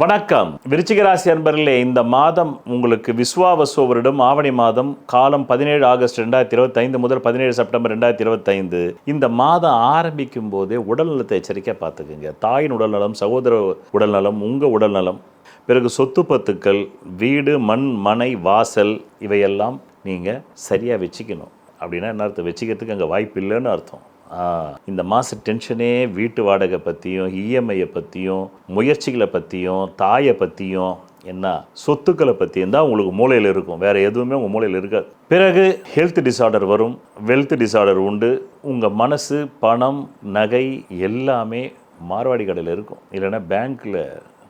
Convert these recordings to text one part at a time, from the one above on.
வணக்கம் விருச்சிக ராசி அன்பர்களே, இந்த மாதம் உங்களுக்கு விஸ்வாவசு வருடம் ஆவணி மாதம், காலம் 17 ஆகஸ்ட் 2025 முதல் 17 செப்டம்பர் 2025. இந்த மாதம் ஆரம்பிக்கும் போதே உடல்நலத்தை எச்சரிக்கை பார்த்துக்குங்க. தாயின் உடல்நலம், சகோதர உடல்நலம், உங்கள் உடல்நலம், பிறகு சொத்து பத்துக்கள், வீடு, மண், மனை, வாசல் இவையெல்லாம் நீங்கள் சரியாக வச்சுக்கணும். அப்படின்னா என்ன அர்த்தம்? வச்சுக்கிறதுக்கு அங்கே வாய்ப்பு இல்லைன்னு அர்த்தம். இந்த மாத டென்ஷனே வீட்டு வாடகை பற்றியும், இஎம்ஐயை பற்றியும், முயற்சிகளை பற்றியும், தாயை பற்றியும், என்ன சொத்துக்களை பற்றியும் தான் உங்களுக்கு மூளையில் இருக்கும். வேறு எதுவுமே உங்கள் மூளையில் இருக்காது. பிறகு ஹெல்த் டிஸார்டர் வரும், வெல்த் டிஸார்டர் உண்டு. உங்கள் மனசு, பணம், நகை எல்லாமே மார்வாடி கடையில் இருக்கும். இல்லைன்னா பேங்க்கில்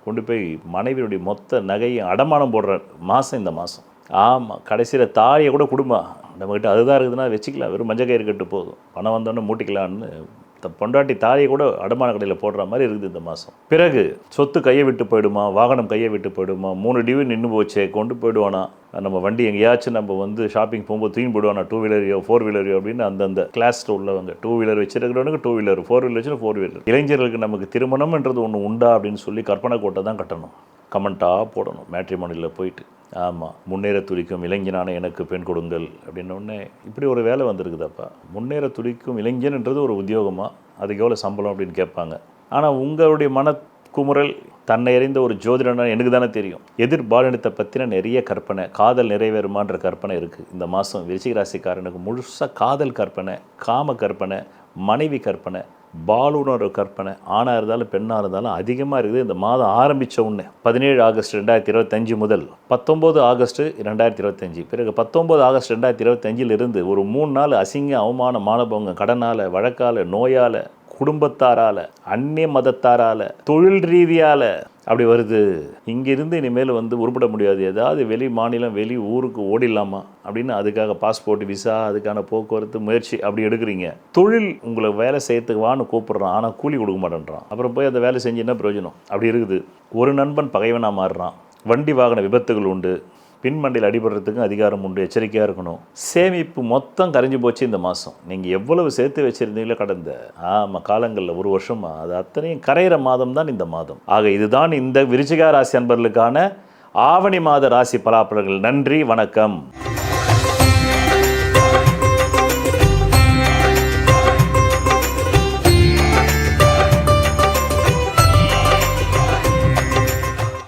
கொண்டு போய் மனைவியுடைய மொத்த நகையை அடமானம் போடுற மாதம் இந்த மாதம். ஆமாம், கடைசியில் தாலியை கூட கொடுமா, நம்மக்கிட்ட அதுதான் இருக்குதுன்னா வச்சுக்கலாம், வெறும் மஞ்சள் கயிறு கட்டு போதும், பணம் வந்தோடனே மூட்டிக்கலான்னு பொண்டாட்டி தாலியை கூட அடமான கடையில் போடுற மாதிரி இருக்குது இந்த மாதம். பிறகு சொத்து கையை விட்டு போயிடுமா, வாகனம் கையை விட்டு போயிடுமா, 3 டிவி நின்று போச்சே, கொண்டு போயிடுவானா, நம்ம வண்டி எங்கேயாச்சும் நம்ம வந்து ஷாப்பிங் போகும்போது தூக்கி போயிடுவானா, 2 வீலரையோ 4 வீலரையோ அப்படின்னு அந்தந்த கிளாஸில் உள்ளவங்க. 2 வீலர் வச்சுருக்கிறவனுக்கு 2 வீலர், 4 வீலர் வச்சுன்னா 4 வீலர். இளைஞர்களுக்கு நமக்கு திருமணம்ன்றது ஒன்று உண்டா அப்படின்னு சொல்லி கற்பனை கோட்டை தான் கட்டணும், கமெண்ட்டாக போடணும் மேட்ரிமோனியில் போயிட்டு. ஆமாம், முன்னேற துடிக்கும் இளைஞனான எனக்கு பெண் கொடுங்கள் அப்படின்னோடனே இப்படி ஒரு வேலை வந்திருக்குதாப்பா. முன்னேற துடிக்கும் இளைஞன்ன்றது ஒரு உத்தியோகமாக, அதுக்கு எவ்வளோ சம்பளம் அப்படின்னு கேட்பாங்க. ஆனால் உங்களுடைய மனக்குமுறல் தன்னை அறிந்த ஒரு ஜோதிடனா எனக்கு தானே தெரியும். எதிர்பாலினத்தை பற்றின நிறைய கற்பனை, காதல் நிறைவேறுமான்ற கற்பனை இருக்குது. இந்த மாதம் விருச்சிக ராசிக்காரனுக்கு முழுசாக காதல் கற்பனை, காம கற்பனை, மனைவி கற்பனை, பாலுணர்வு கற்பனை, ஆணாக இருந்தாலும் பெண்ணாக இருந்தாலும் அதிகமாக இருக்குது. இந்த மாதம் ஆரம்பித்த உடனே 17 ஆகஸ்ட் 2025 முதல் 19 ஆகஸ்ட் 2025, பிறகு 19 ஆகஸ்ட் 2025 ஒரு 3 நாள் அசிங்க, அவமான, மானபங்க, கடனால், வழக்கால், நோயால், குடும்பத்தாரால், அந்நிய மதத்தாரால், தொழில் ரீதியால் அப்படி வருது. இங்கிருந்து இனிமேல் வந்து உருப்பட முடியாது, ஏதாவது வெளி மாநிலம், வெளி ஊருக்கு ஓடிடலாமா அப்படின்னு அதுக்காக பாஸ்போர்ட், விசா, அதுக்கான போக்குவரத்து முயற்சி அப்படி எடுக்கிறீங்க. தொழில் உங்களை வேலை செய்யறதுக்கு வான்னு கூப்பிட்றான், ஆனால் கூலி கொடுக்க மாட்டேன்றான். அப்புறம் போய் அந்த வேலை செஞ்சு என்ன பிரயோஜனம்? அப்படி இருக்குது. ஒரு நண்பன் பகைவனாக மாறுறான். வண்டி வாகன விபத்துகள் உண்டு. பின்மண்டையில் அடிபடுறதுக்கும் அதிகாரம் உண்டு, எச்சரிக்கையாக இருக்கணும். சேமிப்பு மொத்தம் கரைஞ்சி போச்சு இந்த மாதம். நீங்கள் எவ்வளவு சேர்த்து வச்சுருந்தீங்களோ கடந்த காலங்களில், ஒரு வருஷமாக, அது அத்தனையும் கரையிற மாதம் தான் இந்த மாதம். ஆக இதுதான் இந்த விருச்சிக ராசி அன்பர்களுக்கான ஆவணி மாத ராசி பலாபலன்கள். நன்றி, வணக்கம்.